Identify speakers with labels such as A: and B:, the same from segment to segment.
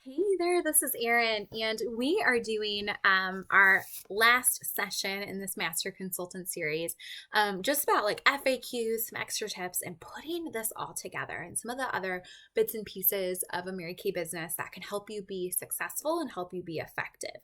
A: Hey there, this is Erin, and we are doing our last session in this Master Consultant series, just about like FAQs, some extra tips, and putting this all together and some of the other bits and pieces of a Mary Kay business that can help you be successful and help you be effective.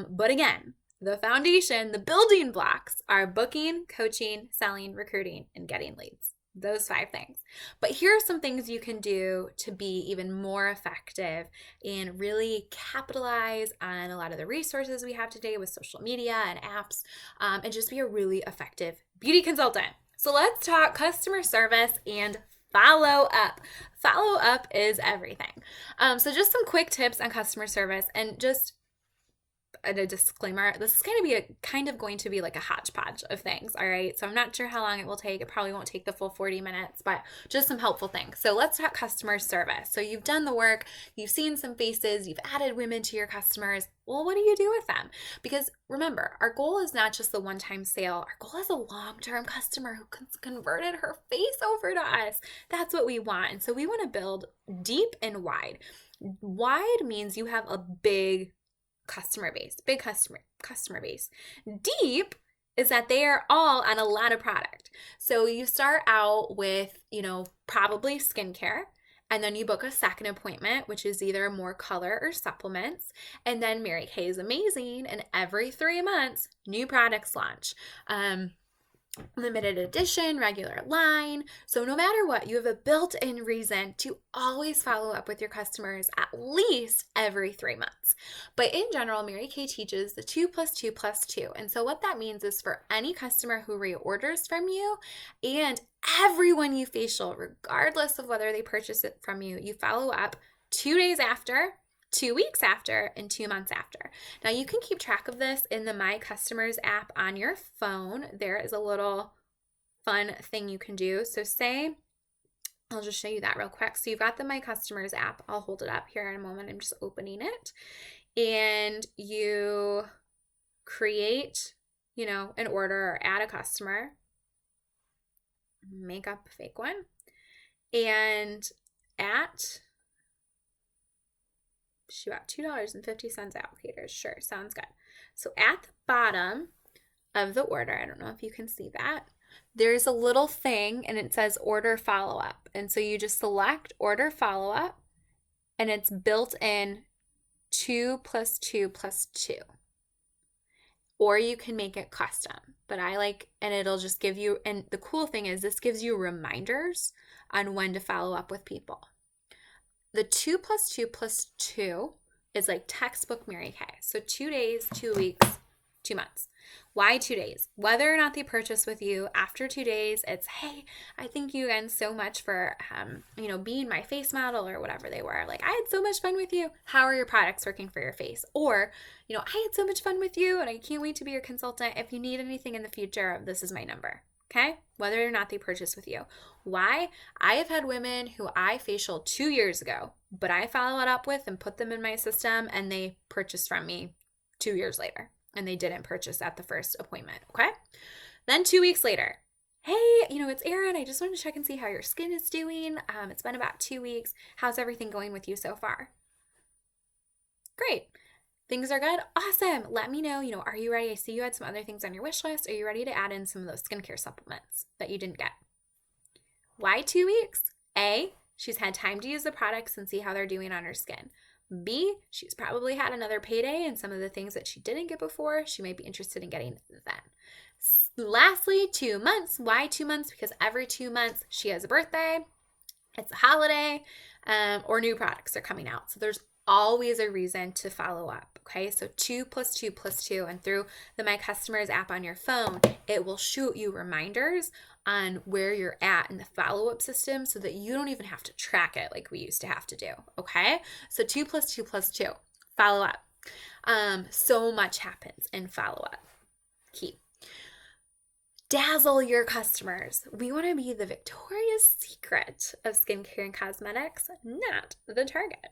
A: But again, the foundation, the building blocks are booking, coaching, selling, recruiting, and getting leads. Those five things. But here are some things you can do to be even more effective and really capitalize on a lot of the resources we have today with social media and apps, and just be a really effective beauty consultant. So let's talk customer service and follow up. Follow up is everything. So just some quick tips on customer service and just a disclaimer, this is going to be going to be like a hodgepodge of things. All right, so I'm not sure how long it will take. It probably won't take the full 40 minutes, but just some helpful things. So let's talk customer service. So you've done the work, you've seen some faces, you've added women to your customers. Well, what do you do with them? Because remember, our goal is not just the one-time sale. Our goal is a long-term customer who converted her face over to us. That's what we want. And so we want to build deep and wide. Wide means you have a big big customer base. Deep is that they are all on a lot of product. So you start out with, probably skincare, and then you book a second appointment, which is either more color or supplements. And then Mary Kay is amazing, and every 3 months, new products launch. Limited edition, regular line. So no matter what, you have a built-in reason to always follow up with your customers at least every 3 months. But in general, Mary Kay teaches the 2+2+2. And so what that means is for any customer who reorders from you and everyone you facial, regardless of whether they purchase it from you, you follow up 2 days after, 2 weeks after, and 2 months after. Now you can keep track of this in the My Customers app on your phone. There is a little fun thing you can do. So I'll just show you that real quick. So you've got the My Customers app. I'll hold it up here in a moment. I'm just opening it. And you create, an order or add a customer. Make up a fake one. And about $2.50 allocators. Sure, sounds good. So at the bottom of the order, I don't know if you can see that, there's a little thing and it says order follow up. And so you just select order follow up and it's built in 2+2+2. Or you can make it custom, but and it'll just give you, and the cool thing is this gives you reminders on when to follow up with people. The 2+2+2 is like textbook Mary Kay. So 2 days, 2 weeks, 2 months. Why 2 days? Whether or not they purchase with you after 2 days, it's, hey, I thank you again so much for, being my face model or whatever they were. Like, I had so much fun with you. How are your products working for your face? Or, I had so much fun with you and I can't wait to be your consultant. If you need anything in the future, this is my number. Okay? Whether or not they purchase with you. Why? I have had women who I facialed 2 years ago, but I follow it up with and put them in my system and they purchased from me 2 years later and they didn't purchase at the first appointment. Okay? Then 2 weeks later, hey, it's Erin. I just wanted to check and see how your skin is doing. It's been about 2 weeks. How's everything going with you so far? Great. Things are good? Awesome. Let me know, are you ready? I see you had some other things on your wish list. Are you ready to add in some of those skincare supplements that you didn't get? Why 2 weeks? A, she's had time to use the products and see how they're doing on her skin. B, she's probably had another payday and some of the things that she didn't get before, she might be interested in getting then. Lastly, 2 months. Why 2 months? Because every 2 months she has a birthday, it's a holiday, or new products are coming out. So there's always a reason to follow up. Okay, so 2+2+2, and through the My Customers app on your phone, it will shoot you reminders on where you're at in the follow-up system so that you don't even have to track it like we used to have to do. Okay, so 2+2+2, follow up. So much happens in follow-up. Key. Dazzle your customers. We want to be the Victoria's Secret of skincare and cosmetics, not the Target.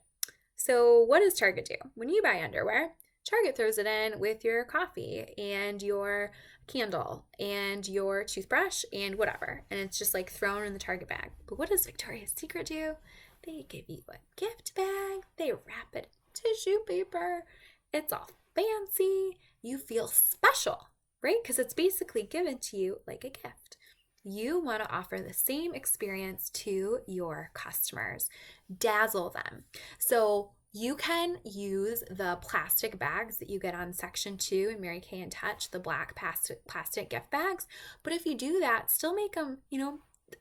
A: So what does Target do? When you buy underwear, Target throws it in with your coffee and your candle and your toothbrush and whatever. And it's just like thrown in the Target bag. But what does Victoria's Secret do? They give you a gift bag. They wrap it tissue paper. It's all fancy. You feel special, right? Because it's basically given to you like a gift. You want to offer the same experience to your customers, dazzle them. So you can use the plastic bags that you get on section 2 in Mary Kay and Touch, the black plastic gift bags. But if you do that, still make them,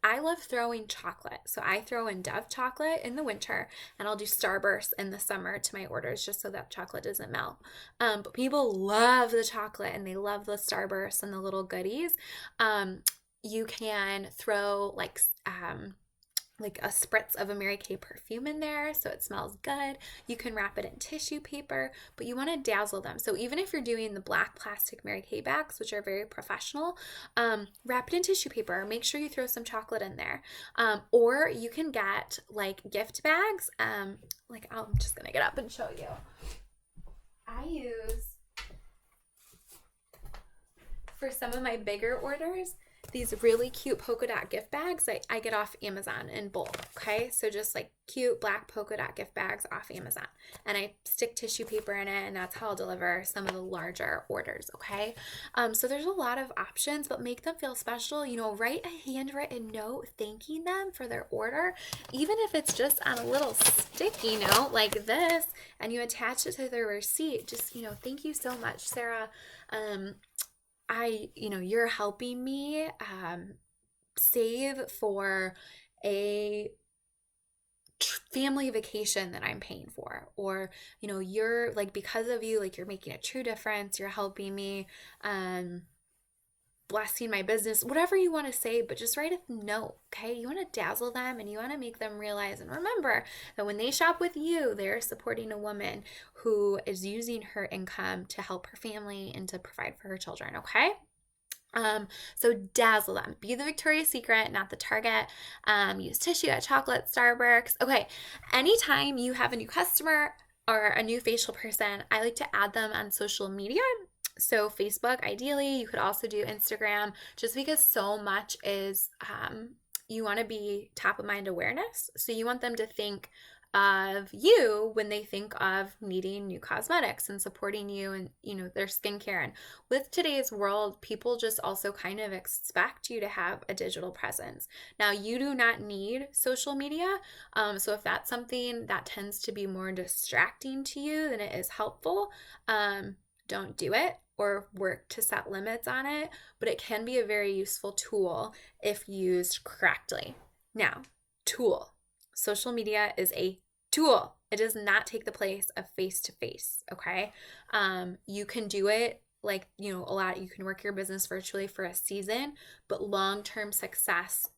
A: I love throwing chocolate. So I throw in Dove chocolate in the winter, and I'll do Starburst in the summer to my orders just so that chocolate doesn't melt. But people love the chocolate and they love the Starburst and the little goodies. You can throw like a spritz of a Mary Kay perfume in there so it smells good. You can wrap it in tissue paper, but you want to dazzle them. So even if you're doing the black plastic Mary Kay bags, which are very professional, wrap it in tissue paper. Make sure you throw some chocolate in there. Or you can get like gift bags. I'm just going to get up and show you. I use, for some of my bigger orders, these really cute polka dot gift bags I get off Amazon in bulk, okay? So just like cute black polka dot gift bags off Amazon. And I stick tissue paper in it, and that's how I'll deliver some of the larger orders, okay? So there's a lot of options, but make them feel special. Write a handwritten note thanking them for their order, even if it's just on a little sticky note like this, and you attach it to their receipt. Just, thank you so much, Sarah. You're helping me save for a family vacation that I'm paying for, or you're like, because of you, like, you're making a true difference. You're helping me, blessing my business, whatever you want to say, but just write a note, okay? You want to dazzle them, and you want to make them realize and remember that when they shop with you, they're supporting a woman who is using her income to help her family and to provide for her children, okay? So dazzle them. Be the Victoria's Secret, not the Target. Use tissue at chocolate, Starburst. Okay, anytime you have a new customer or a new facial person, I like to add them on social media. So Facebook, ideally. You could also do Instagram, just because so much is, you want to be top of mind awareness. So you want them to think of you when they think of needing new cosmetics and supporting you and, their skincare. And with today's world, people just also kind of expect you to have a digital presence. Now, you do not need social media. So if that's something that tends to be more distracting to you than it is helpful, don't do it, or work to set limits on it. But it can be a very useful tool if used correctly. Now, tool. Social media is a tool. It does not take the place of face-to-face, okay? You can do it like, you can work your business virtually for a season, but long-term success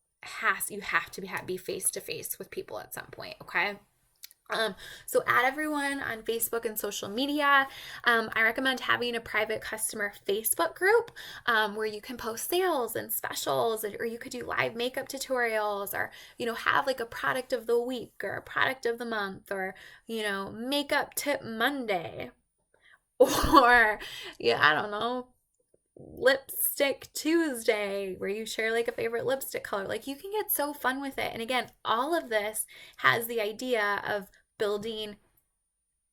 A: you have to be face-to-face with people at some point, okay? So add everyone on Facebook and social media. I recommend having a private customer Facebook group where you can post sales and specials, or you could do live makeup tutorials, or, have like a product of the week or a product of the month, or, makeup tip Monday, or, I don't know, lipstick Tuesday, where you share like a favorite lipstick color. Like, you can get so fun with it. And again, all of this has the idea of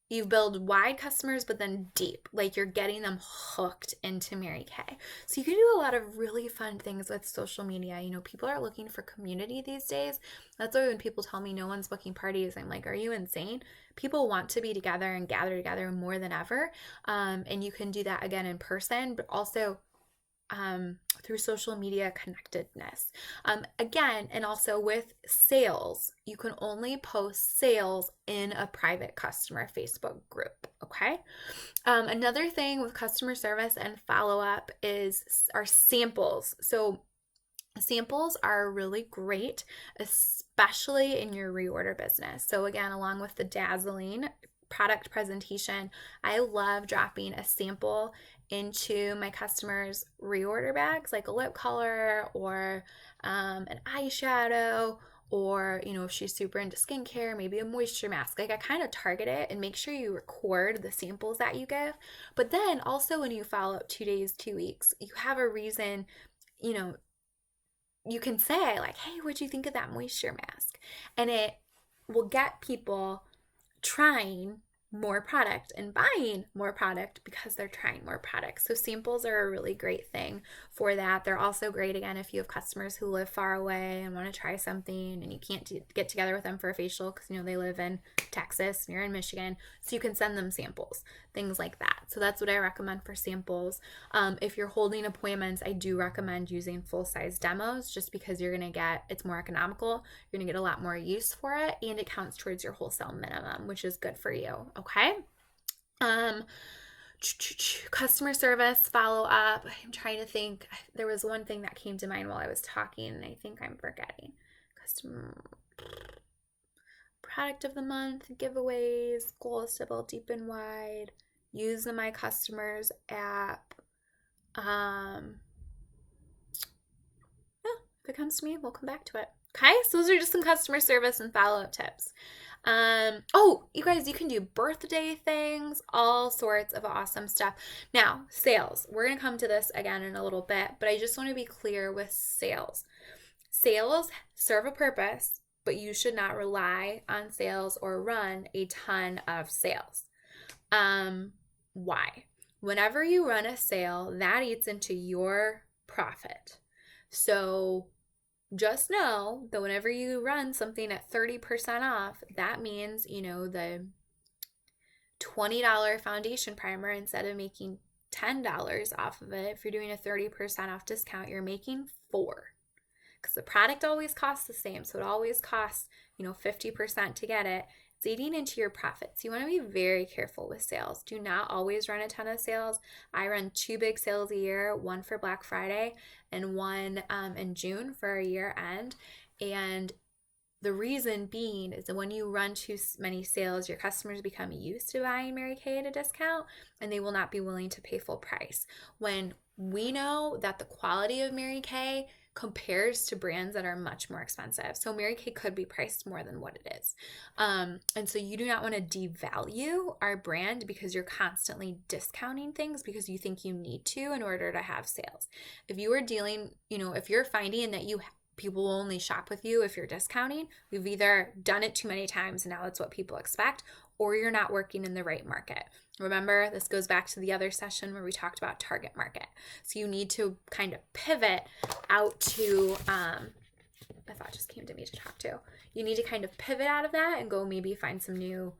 A: you build wide customers, but then deep, like you're getting them hooked into Mary Kay. So you can do a lot of really fun things with social media. People are looking for community these days. That's why when people tell me no one's booking parties, I'm like, are you insane? People want to be together and gather together more than ever. And you can do that again in person, but also through social media connectedness. Again, and also with sales, you can only post sales in a private customer Facebook group, okay? Another thing with customer service and follow-up are samples. So samples are really great, especially in your reorder business. So again, along with the dazzling product presentation, I love dropping a sample into my customers' reorder bags, like a lip color or an eyeshadow, or, if she's super into skincare, maybe a moisture mask. Like, I kind of target it and make sure you record the samples that you give. But then also, when you follow up 2 days, 2 weeks, you have a reason, you can say like, hey, what'd you think of that moisture mask? And it will get people trying more product and buying more product because they're trying more products. So samples are a really great thing for that. They're also great, again, if you have customers who live far away and want to try something and you can't get together with them for a facial because, you know, they live in Texas and you're in Michigan. So you can send them samples, things like that. So that's what I recommend for samples. If you're holding appointments, I do recommend using full-size demos just because it's more economical. You're going to get a lot more use for it, and it counts towards your wholesale minimum, which is good for you. Okay. Customer service follow up. I'm trying to think. There was one thing that came to mind while I was talking, and I think I'm forgetting. Customer product of the month, giveaways, goals to build deep and wide. Use the My Customers app. If it comes to me, we'll come back to it. Okay, so those are just some customer service and follow-up tips. You guys, you can do birthday things, all sorts of awesome stuff. Now, sales. We're going to come to this again in a little bit, but I just want to be clear with sales. Sales serve a purpose, but you should not rely on sales or run a ton of sales. Why? Whenever you run a sale, that eats into your profit. So just know that whenever you run something at 30% off, that means, you know, the $20 foundation primer, instead of making $10 off of it, if you're doing a 30% off discount, you're making $4. Because the product always costs the same. So it always costs, you know, 50% to get it. It's eating into your profits. You want to be very careful with sales. Do not always run a ton of sales. I run 2 big sales a year, one for Black Friday and one in June for a year end. And the reason being is that when you run too many sales, your customers become used to buying Mary Kay at a discount and they will not be willing to pay full price. When we know that the quality of Mary Kay compares to brands that are much more expensive. So Mary Kay could be priced more than what it is. And so you do not want to devalue our brand because you're constantly discounting things because you think you need to in order to have sales. If you are dealing, you know, if you're finding that people will only shop with you if you're discounting, you've either done it too many times and now it's what people expect, or you're not working in the right market. Remember, this goes back to the other session where we talked about target market. So you need to kind of pivot out to, a thought just came to me to talk to. You need to kind of pivot out of that and go maybe find some new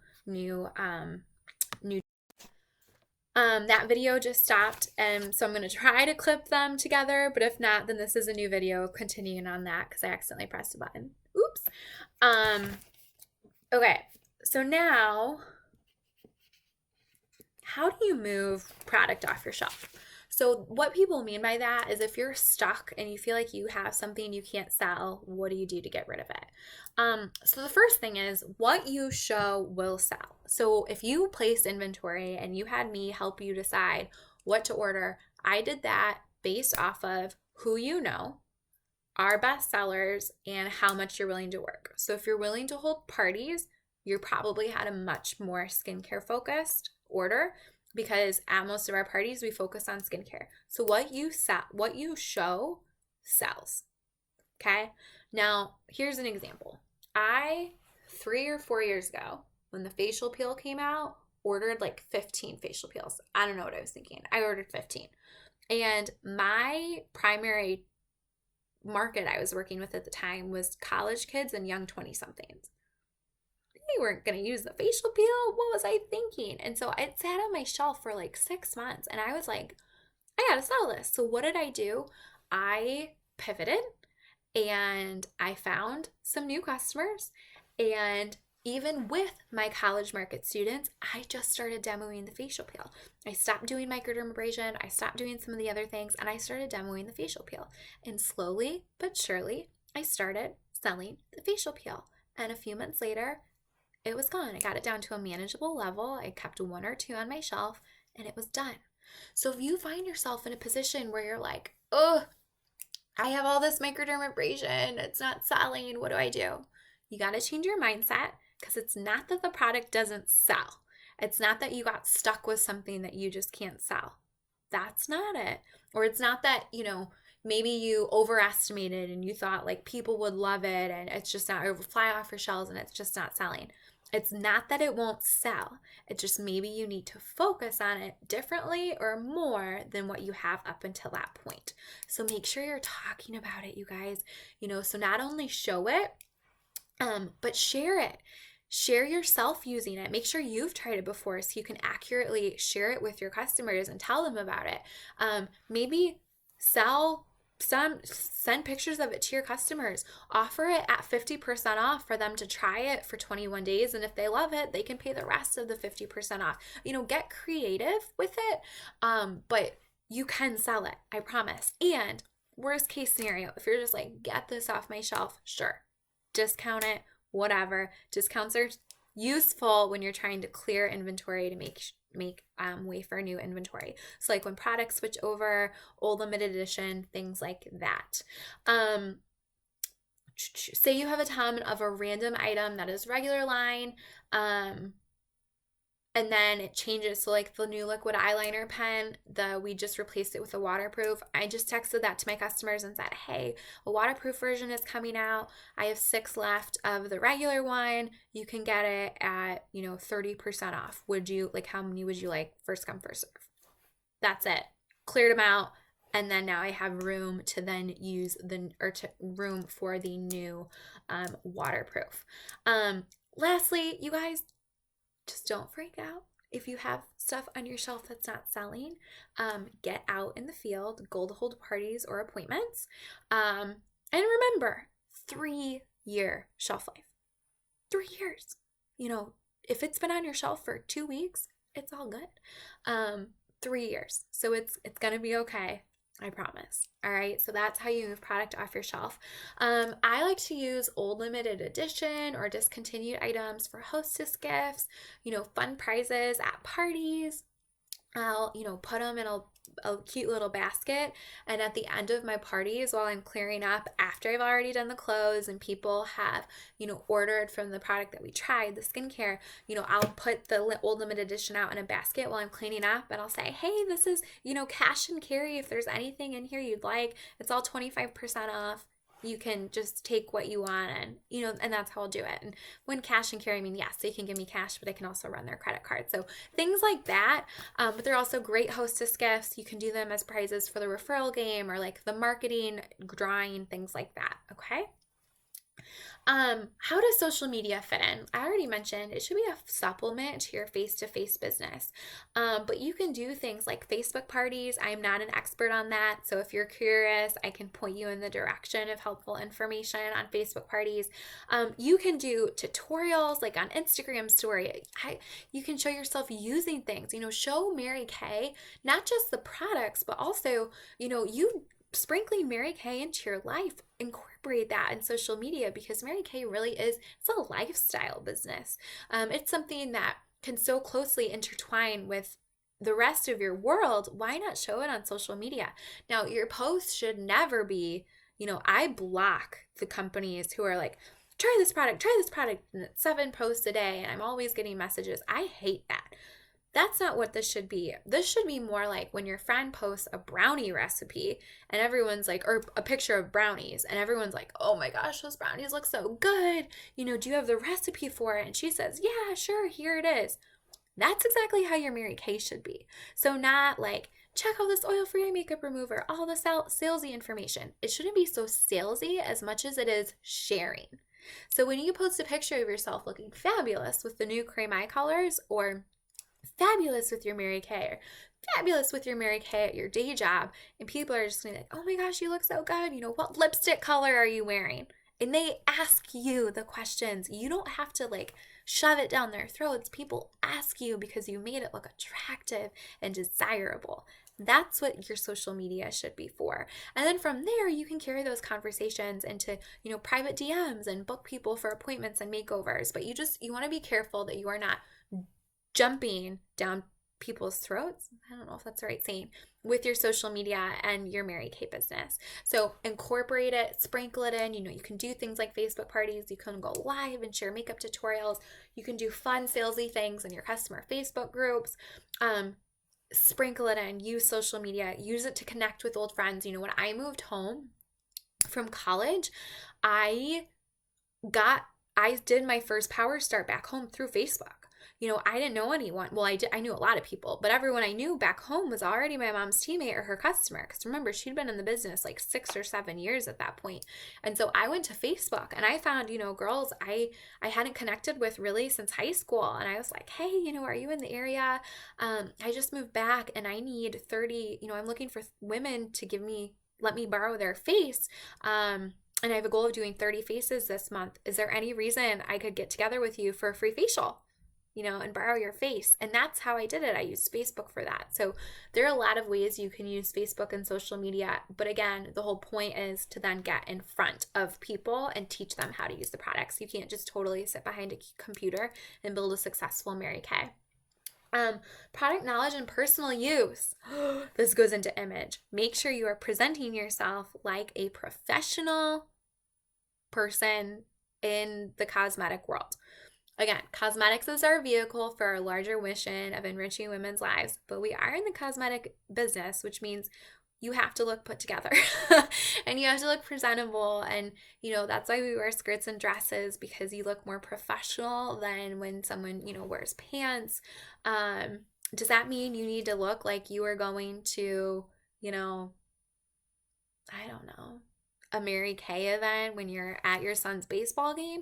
A: that video just stopped, and so I'm going to try to clip them together, but if not, then this is a new video continuing on that because I accidentally pressed a button. Oops. Okay, so now, how do you move product off your shelf? So what people mean by that is if you're stuck and you feel like you have something you can't sell, what do you do to get rid of it? So the first thing is what you show will sell. So if you place inventory and you had me help you decide what to order, I did that based off of who you know, our best sellers, and how much you're willing to work. So if you're willing to hold parties, you probably had a much more skincare focused order, because at most of our parties we focus on skincare. So what you show sells. Okay? Now, here's an example. I 3 or 4 years ago, when the facial peel came out, ordered like 15 facial peels. I don't know what I was thinking. I ordered 15. And my primary market I was working with at the time was college kids and young 20-somethings. They weren't going to use the facial peel. What was I thinking? And so it sat on my shelf for like 6 months, and I was like, I got to sell this. So what did I do? I pivoted and I found some new customers, and even with my college market students, I just started demoing the facial peel. I stopped doing microdermabrasion. I stopped doing some of the other things, and I started demoing the facial peel. And slowly but surely, I started selling the facial peel. And a few months later, it was gone. I got it down to a manageable level. I kept 1 or 2 on my shelf, and it was done. So if you find yourself in a position where you're like, oh, I have all this microdermabrasion, it's not selling, what do I do? You got to change your mindset, because it's not that the product doesn't sell. It's not that you got stuck with something that you just can't sell. That's not it. Or it's not that, maybe you overestimated and you thought like people would love it and it's just not, or fly off your shelves and it's just not selling. It's not that it won't sell. It just maybe you need to focus on it differently or more than what you have up until that point. So make sure you're talking about it, you guys. So not only show it, but share it. Share yourself using it. Make sure you've tried it before so you can accurately share it with your customers and tell them about it. Maybe send pictures of it to your customers. Offer it at 50% off for them to try it for 21 days. And if they love it, they can pay the rest of the 50% off. Get creative with it. But you can sell it, I promise. And worst case scenario, if you're just like, get this off my shelf, sure. Discount it, whatever. Discounts are useful when you're trying to clear inventory to make way for new inventory. So like when products switch over, old limited edition, things like that. Say you have a ton of a random item that is regular line, and then it changes. So like the new liquid eyeliner pen, we just replaced it with a waterproof. I just texted that to my customers and said, hey, a waterproof version is coming out. I have 6 left of the regular one. You can get it at, 30% off. How many would you like? First come, first serve. That's it. Cleared them out. And then now I have room to then use room for the new waterproof. Lastly, you guys, just don't freak out. If you have stuff on your shelf that's not selling, get out in the field, go to hold parties or appointments. And remember, 3-year shelf life. 3 years. If it's been on your shelf for 2 weeks, it's all good. 3 years. So it's going to be okay. I promise. All right. So that's how you move product off your shelf. I like to use old limited edition or discontinued items for hostess gifts, fun prizes at parties. I'll, put them in a cute little basket. And at the end of my parties, while I'm clearing up, after I've already done the clothes and people have, ordered from the product that we tried, the skincare, I'll put the old limited edition out in a basket while I'm cleaning up. And I'll say, hey, this is, cash and carry. If there's anything in here you'd like, it's all 25% off. You can just take what you want and, and that's how I'll do it. And when cash and carry, yes, they can give me cash, but I can also run their credit card. So things like that. But they're also great hostess gifts. You can do them as prizes for the referral game or like the marketing, drawing, things like that. Okay. How does social media fit in? I already mentioned it should be a supplement to your face-to-face business. But you can do things like Facebook parties. I'm not an expert on that. So if you're curious, I can point you in the direction of helpful information on Facebook parties. You can do tutorials like on Instagram story. You can show yourself using things, show Mary Kay, not just the products, but also, you sprinkling Mary Kay into your life. Incorporate that in social media because Mary Kay really it's a lifestyle business. It's something that can so closely intertwine with the rest of your world. Why not show it on social media? Now, your posts should never be, I block the companies who are like, try this product, and it's 7 posts a day, and I'm always getting messages. I hate that. That's not what this should be. This should be more like when your friend posts a brownie recipe and everyone's like, or a picture of brownies and everyone's like, oh my gosh, those brownies look so good. Do you have the recipe for it? And she says, yeah, sure, here it is. That's exactly how your Mary Kay should be. So not like, check out this oil-free makeup remover, all the salesy information. It shouldn't be so salesy as much as it is sharing. So when you post a picture of yourself looking fabulous with the new cream eye colors or fabulous with your Mary Kay or fabulous with your Mary Kay at your day job, and people are just gonna be like, oh my gosh, you look so good. What lipstick color are you wearing? And they ask you the questions. You don't have to like shove it down their throats. People ask you because you made it look attractive and desirable. That's what your social media should be for. And then from there, you can carry those conversations into, private DMs and book people for appointments and makeovers. But you want to be careful that you are not jumping down people's throats. I don't know if that's the right saying, with your social media and your Mary Kay business. So incorporate it, sprinkle it in. You can do things like Facebook parties. You can go live and share makeup tutorials. You can do fun salesy things in your customer Facebook groups. Sprinkle it in, use social media, use it to connect with old friends. When I moved home from college, I got I did my first Power Start back home through Facebook. I didn't know anyone. Well, I knew a lot of people, but everyone I knew back home was already my mom's teammate or her customer. Because remember, she'd been in the business like 6 or 7 years at that point. And so I went to Facebook and I found, girls I hadn't connected with really since high school. And I was like, hey, are you in the area? I just moved back and I need 30, I'm looking for women to let me borrow their face. And I have a goal of doing 30 faces this month. Is there any reason I could get together with you for a free facial? And borrow your face. And that's how I did it. I used Facebook for that. So there are a lot of ways you can use Facebook and social media. But again, the whole point is to then get in front of people and teach them how to use the products. You can't just totally sit behind a computer and build a successful Mary Kay. Product knowledge and personal use. This goes into image. Make sure you are presenting yourself like a professional person in the cosmetic world. Again, cosmetics is our vehicle for our larger mission of enriching women's lives, but we are in the cosmetic business, which means you have to look put together and you have to look presentable. And, that's why we wear skirts and dresses, because you look more professional than when someone, wears pants. Does that mean you need to look like you are going to, I don't know, a Mary Kay event when you're at your son's baseball game?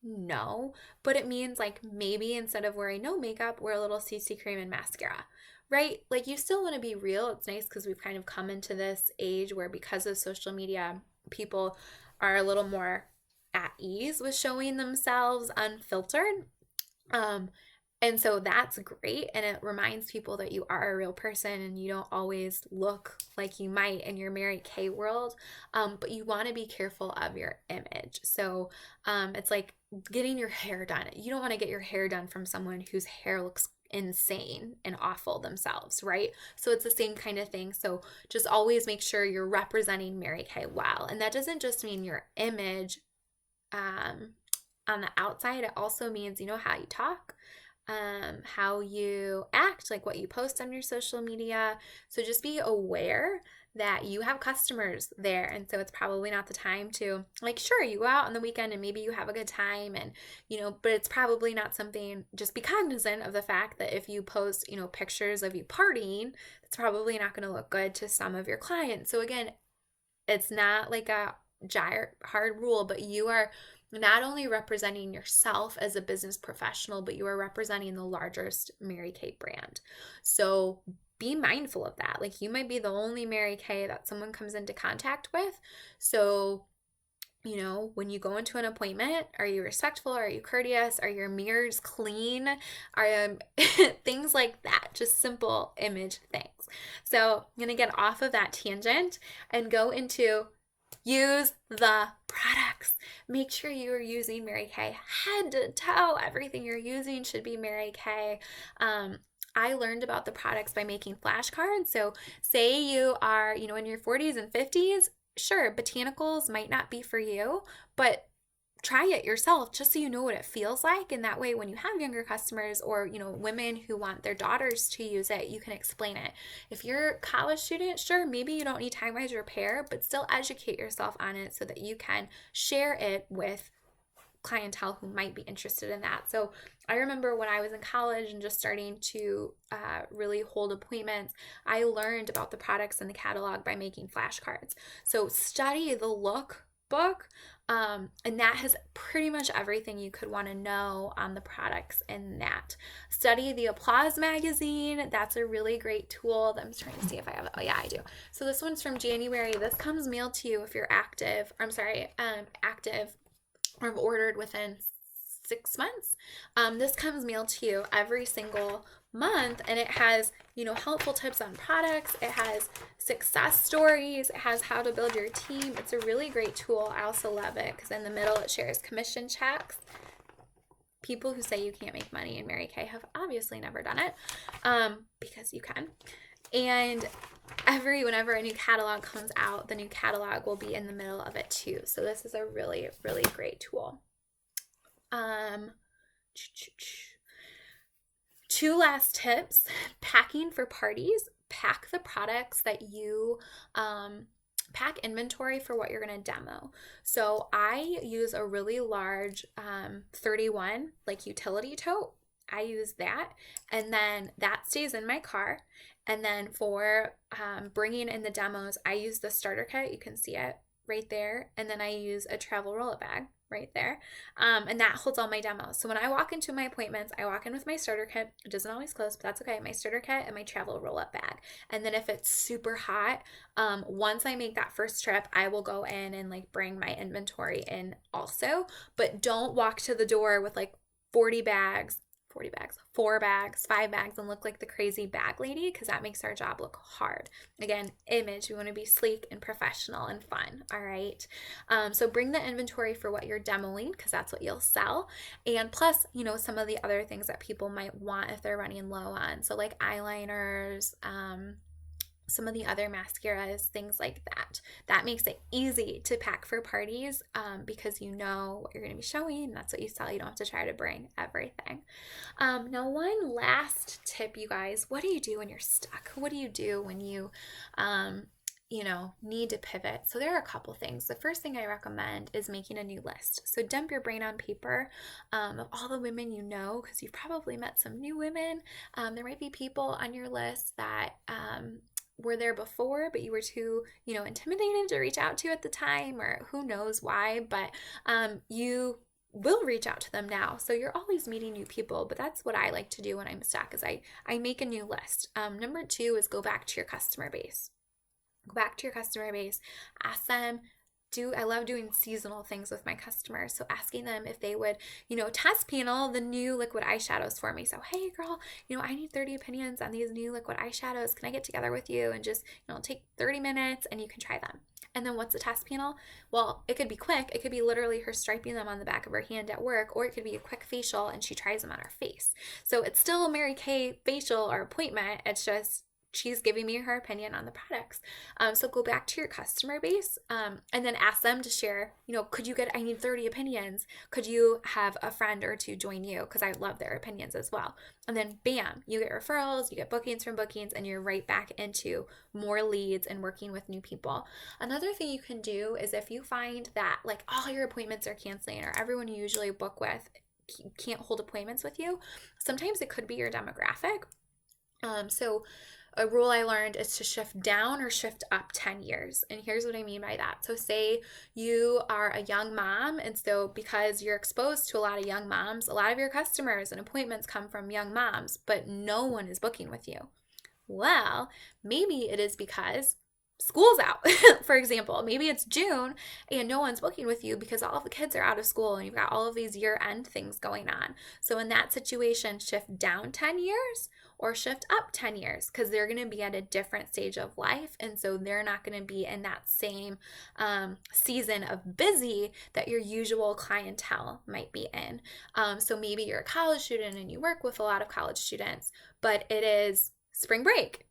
A: No, but it means like maybe instead of wearing no makeup, wear a little CC cream and mascara, right? Like you still want to be real. It's nice because we've kind of come into this age where because of social media, people are a little more at ease with showing themselves unfiltered. And so that's great. And it reminds people that you are a real person and you don't always look like you might in your Mary Kay world. But you want to be careful of your image. So it's like getting your hair done. You don't want to get your hair done from someone whose hair looks insane and awful themselves, right? So it's the same kind of thing. So just always make sure you're representing Mary Kay well. And that doesn't just mean your image on the outside. It also means, how you talk, how you act, like what you post on your social media. So just be aware that you have customers there. And so it's probably not the time to, like, sure, you go out on the weekend and maybe you have a good time and, but it's probably not something, just be cognizant of the fact that if you post, pictures of you partying, it's probably not going to look good to some of your clients. So again, it's not like a hard rule, but you are not only representing yourself as a business professional, but you are representing the largest Mary Kay brand. So be mindful of that. Like you might be the only Mary Kay that someone comes into contact with. So, when you go into an appointment, are you respectful? Are you courteous? Are your mirrors clean? Are things like that, just simple image things. So I'm going to get off of that tangent and go into use the products. Make sure you are using Mary Kay head to toe. Everything you're using should be Mary Kay. I learned about the products by making flashcards. So say you are, in your 40s and 50s, sure, botanicals might not be for you, but try it yourself just so you know what it feels like. And that way, when you have younger customers or, women who want their daughters to use it, you can explain it. If you're a college student, sure, maybe you don't need time-wise repair, but still educate yourself on it so that you can share it with clientele who might be interested in that. So I remember when I was in college and just starting to really hold appointments, I learned about the products in the catalog by making flashcards. So study the look book, and that has pretty much everything you could want to know on the products in that. Study the Applause magazine. That's a really great tool. I'm trying to see if I have it. Oh yeah, I do. So this one's from January. This comes mailed to you if you're active or have ordered within 6 months. This comes mailed to you every single month, and it has helpful tips on products. It has success stories. It has how to build your team. It's a really great tool. I also love it because in the middle it shares commission checks. People who say you can't make money in Mary Kay have obviously never done it, because you can. And whenever a new catalog comes out, the new catalog will be in the middle of it too. So this is a really, really great tool. Two last tips. Packing for parties. Pack the products that you pack inventory for what you're going to demo. So I use a really large 31 like utility tote. I use that, and then that stays in my car. And then for bringing in the demos, I use the starter kit. You can see it right there. And then I use a travel roll-up bag right there. And that holds all my demos. So when I walk into my appointments, I walk in with my starter kit. It doesn't always close, but that's okay. My starter kit and my travel roll-up bag. And then if it's super hot, once I make that first trip, I will go in and like bring my inventory in also. But don't walk to the door with like 4 bags, 4 bags, 5 bags, and look like the crazy bag lady, because that makes our job look hard. Again, image, we want to be sleek and professional and fun. All right. So bring the inventory for what you're demoing, because that's what you'll sell. And plus, some of the other things that people might want if they're running low on. So like eyeliners, some of the other mascaras, things like that. That makes it easy to pack for parties because you know what you're going to be showing, and that's what you sell. You don't have to try to bring everything. Now, one last tip, you guys. What do you do when you're stuck? What do you do when you need to pivot? So there are a couple things. The first thing I recommend is making a new list. So dump your brain on paper of all the women you know, because you've probably met some new women. There might be people on your list that were there before, but you were too, intimidated to reach out to at the time, or who knows why, but you will reach out to them now. So you're always meeting new people, but that's what I like to do when I'm stuck is I make a new list. Number 2 is go back to your customer base. Go back to your customer base, ask them, I love doing seasonal things with my customers. So asking them if they would, test panel the new liquid eyeshadows for me. So, hey girl, I need 30 opinions on these new liquid eyeshadows. Can I get together with you and just, take 30 minutes and you can try them? And then what's a test panel? Well, it could be quick. It could be literally her striping them on the back of her hand at work, or it could be a quick facial and she tries them on her face. So it's still a Mary Kay facial or appointment. It's just she's giving me her opinion on the products. So go back to your customer base and then ask them to share, I need 30 opinions. Could you have a friend or two join you? Because I love their opinions as well. And then bam, you get referrals, you get bookings from bookings, and you're right back into more leads and working with new people. Another thing you can do is if you find that like all your appointments are canceling, or everyone you usually book with can't hold appointments with you, sometimes it could be your demographic. So a rule I learned is to shift down or shift up 10 years. And here's what I mean by that. So say you are a young mom, and so because you're exposed to a lot of young moms, a lot of your customers and appointments come from young moms, but no one is booking with you. Well, maybe it is because school's out, for example. Maybe it's June and no one's booking with you because all of the kids are out of school and you've got all of these year-end things going on. So in that situation, shift down 10 years or shift up 10 years, because they're going to be at a different stage of life. And so they're not going to be in that same season of busy that your usual clientele might be in. So maybe you're a college student and you work with a lot of college students, but it is spring break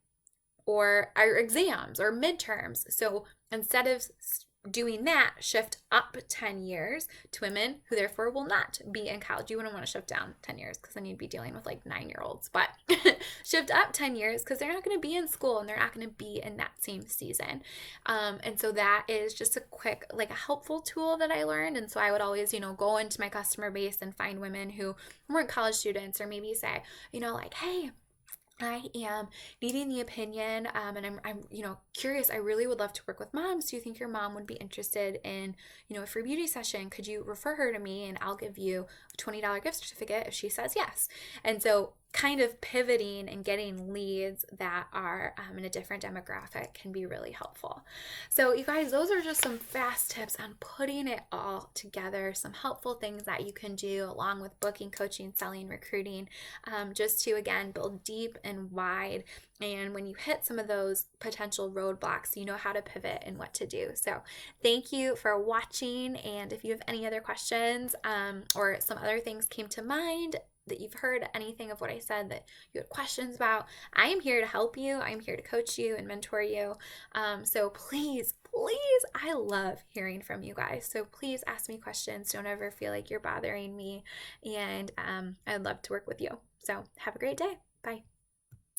A: or our exams or midterms. So instead of doing that, shift up 10 years to women who therefore will not be in college. You wouldn't want to shift down 10 years because then you'd be dealing with like 9-year-olds, but shift up 10 years because they're not going to be in school and they're not going to be in that same season. And so that is just a quick, like a helpful tool that I learned. And so I would always, go into my customer base and find women who weren't college students, or maybe say, like, hey, I am needing the opinion, and I'm curious. I really would love to work with moms. Do you think your mom would be interested in, a free beauty session? Could you refer her to me and I'll give you a $20 gift certificate if she says yes? And so kind of pivoting and getting leads that are in a different demographic can be really helpful. So you guys, those are just some fast tips on putting it all together, some helpful things that you can do along with booking, coaching, selling, recruiting, just to, again, build deep and wide. And when you hit some of those potential roadblocks, you know how to pivot and what to do. So thank you for watching. And if you have any other questions or some other things came to mind, that you've heard anything of what I said that you had questions about, I am here to help you. I'm here to coach you and mentor you. So please, I love hearing from you guys. So please ask me questions. Don't ever feel like you're bothering me. And I'd love to work with you. So have a great day. Bye.